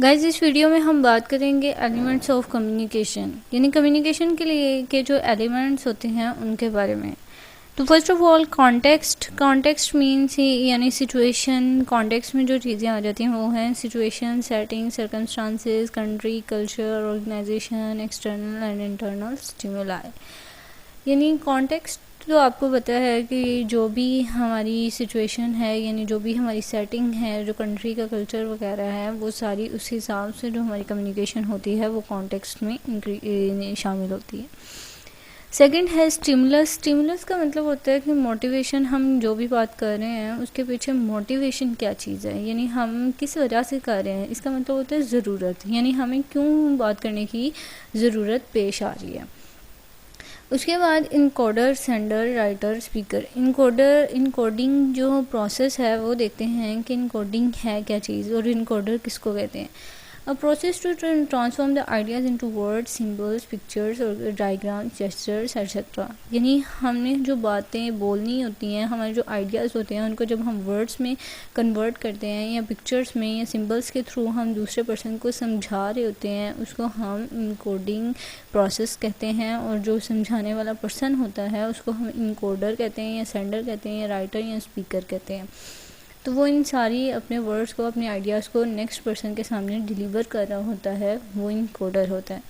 Guys इस video में हम बात करेंगे एलिमेंट्स ऑफ कम्युनिकेशन, यानी कम्युनिकेशन के लिए के जो एलिमेंट्स होते हैं उनके बारे में। तो first of all context means यानी सिचुएशन। कॉन्टेक्स्ट में जो चीज़ें आ जाती हैं वो हैं situation, setting, circumstances, country, culture, organisation, external and internal stimuli. यानी कॉन्टेक्स्ट तो आपको पता है कि जो भी हमारी सिचुएशन है, यानी जो भी हमारी सेटिंग है, जो कंट्री का कल्चर वगैरह है, वो सारी उस हिसाब से जो हमारी कम्युनिकेशन होती है वो कॉन्टेक्स्ट में शामिल होती है। सेकंड है स्टिमुलस। स्टिमुलस का मतलब होता है कि मोटिवेशन। हम जो भी बात कर रहे हैं उसके पीछे मोटिवेशन क्या चीज़ है, यानी हम किस वजह से कर रहे हैं। इसका मतलब होता है ज़रूरत, यानी हमें क्यों बात करने की ज़रूरत पेश आ रही है। उसके बाद encoder, sender, writer, speaker. Encoding जो प्रोसेस है वो देखते हैं कि इनकोडिंग है क्या चीज़ और इनकोडर किसको कहते हैं। A process to transform the ideas into words, symbols, pictures और diagrams, gestures, etc. यानी हमने जो बातें बोलनी होती हैं, हमारे जो आइडियाज़ होते हैं उनको जब हम वर्ड्स में कन्वर्ट करते हैं या पिक्चर्स में या सिंबल्स के थ्रू हम दूसरे पर्सन को समझा रहे होते हैं, उसको हम इनकोडिंग प्रोसेस कहते हैं। और जो समझाने वाला पर्सन होता है उसको हम इनकोडर कहते हैं या सेंडर कहते हैं या राइटर या स्पीकर कहते हैं। तो वो इन सारी अपने वर्ड्स को, अपने आइडियाज़ को नेक्स्ट पर्सन के सामने डिलीवर कर रहा होता है, वो इनकोडर होता है।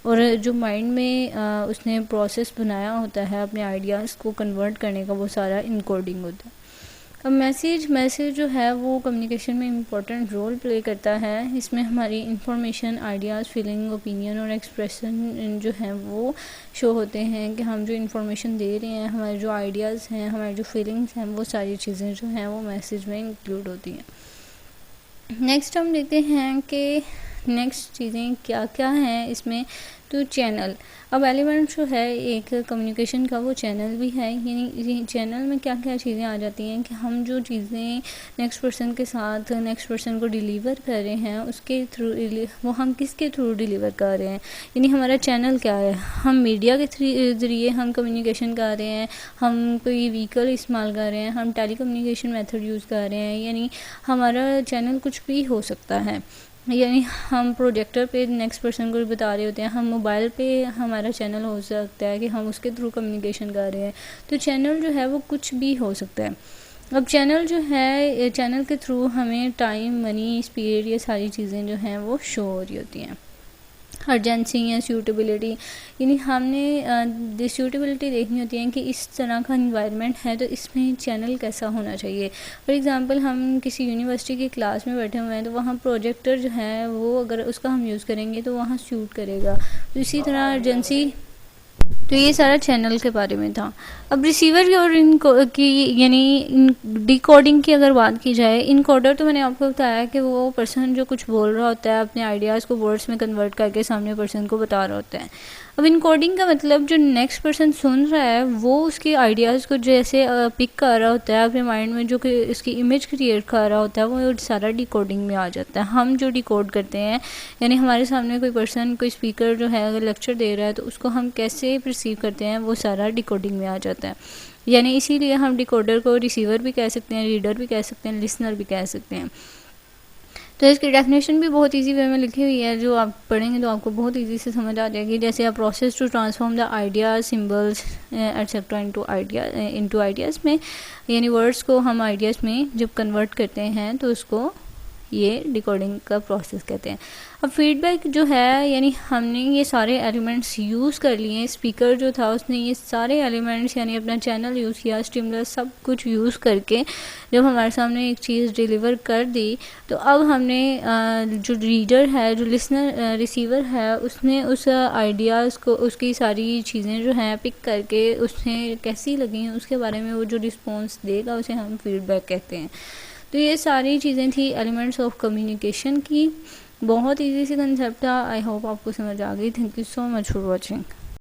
और जो माइंड में उसने प्रोसेस बनाया होता है अपने आइडियाज़ को कन्वर्ट करने का, वो सारा इनकोडिंग होता है। अब मैसेज जो है वो कम्युनिकेशन में इम्पोर्टेंट रोल प्ले करता है। इसमें हमारी इंफॉर्मेशन, आइडियाज़, फीलिंग, ओपिनियन और एक्सप्रेशन जो हैं वो शो होते हैं कि हम जो इन्फॉर्मेशन दे रहे हैं, हमारे जो आइडियाज़ हैं, हमारी जो फीलिंग्स हैं, वो सारी चीज़ें जो हैं वो मैसेज में इंक्लूड होती हैं। नेक्स्ट हम देखते हैं कि नेक्स्ट चीज़ें क्या क्या हैं इसमें। तो चैनल। अब एलिमेंट जो है एक कम्युनिकेशन का वो चैनल भी है, यानी चैनल में क्या क्या चीज़ें आ जाती हैं कि हम जो चीज़ें नेक्स्ट पर्सन के साथ नेक्स्ट पर्सन को डिलीवर कर रहे हैं उसके थ्रू वो हम किसके थ्रू डिलीवर कर रहे हैं, यानी हमारा चैनल क्या है। हम मीडिया के ज़रिए हम कम्युनिकेशन कर रहे हैं, हम कोई व्हीकल इस्तेमाल कर रहे हैं, हम टेली कम्युनिकेशन मेथड यूज़ कर रहे हैं, यानी हमारा चैनल कुछ भी हो सकता है। यानी हम प्रोजेक्टर पे नेक्स्ट पर्सन को बता रहे होते हैं, हम मोबाइल पे हमारा चैनल हो सकता है कि हम उसके थ्रू कम्युनिकेशन कर रहे हैं। तो चैनल जो है वो कुछ भी हो सकता है। अब चैनल जो है, चैनल के थ्रू हमें टाइम, मनी, स्पीड, ये सारी चीज़ें जो हैं वो शो हो रही होती हैं। अर्जेंसी या सूटेबिलिटी, यानी हमने सूटेबिलिटी देखनी होती है कि इस तरह का इन्वायरमेंट है तो इसमें चैनल कैसा होना चाहिए। फॉर एग्जांपल हम किसी यूनिवर्सिटी की क्लास में बैठे हुए हैं तो वहाँ प्रोजेक्टर जो है वो अगर उसका हम यूज़ करेंगे तो वहाँ सूट करेगा। तो इसी तरह अर्जेंसी। तो ये सारा चैनल के बारे में था। अब रिसीवर और की यानी डिकोडिंग की अगर बात की जाए, इनकोडर तो मैंने आपको बताया कि वो पर्सन जो कुछ बोल रहा होता है अपने आइडियाज़ को वर्ड्स में कन्वर्ट करके सामने पर्सन को बता रहा होता है। अब इनकोडिंग का मतलब जो नेक्स्ट पर्सन सुन रहा है वो उसके आइडियाज़ को जैसे पिक कर रहा होता है अपने माइंड में, जो कि इसकी इमेज क्रिएट कर रहा होता है, वो सारा डिकोडिंग में आ जाता है। हम जो डिकोड करते हैं, यानी हमारे सामने कोई पर्सन, कोई स्पीकर जो है अगर लेक्चर दे रहा है तो उसको हम कैसे परसीव करते हैं वो सारा डिकोडिंग में आ जाता है। यानी इसीलिए हम डिकोडर को रिसीवर भी कह सकते हैं, रीडर भी कह सकते हैं, लिसनर भी कह सकते हैं। तो इसकी डेफिनेशन भी बहुत इजी वे में लिखी हुई है, जो आप पढ़ेंगे तो आपको बहुत इजी से समझ आ जाएगी। जैसे a process to transform the ideas, symbols etcetera into ideas में, यानी वर्ड्स को हम आइडियाज़ में जब कन्वर्ट करते हैं तो उसको ये डिकोडिंग का प्रोसेस कहते हैं। अब फीडबैक जो है, यानी हमने ये सारे एलिमेंट्स यूज़ कर लिए। स्पीकर जो था उसने ये सारे एलिमेंट्स यानी अपना चैनल यूज़ किया, स्टिमुलस सब कुछ यूज़ करके जब हमारे सामने एक चीज़ डिलीवर कर दी, तो अब हमने जो रीडर है, जो लिसनर रिसीवर है, उसने उस आइडियाज़ को, उसकी सारी चीज़ें जो हैं पिक करके उसने कैसी लगी उसके बारे में वो जो रिस्पॉन्स देगा उसे हम फीडबैक कहते हैं। तो ये सारी चीज़ें थी एलिमेंट्स ऑफ कम्युनिकेशन की। बहुत इजी सी कंसेप्ट था। आई होप आपको समझ आ गई। Thank you so much for watching.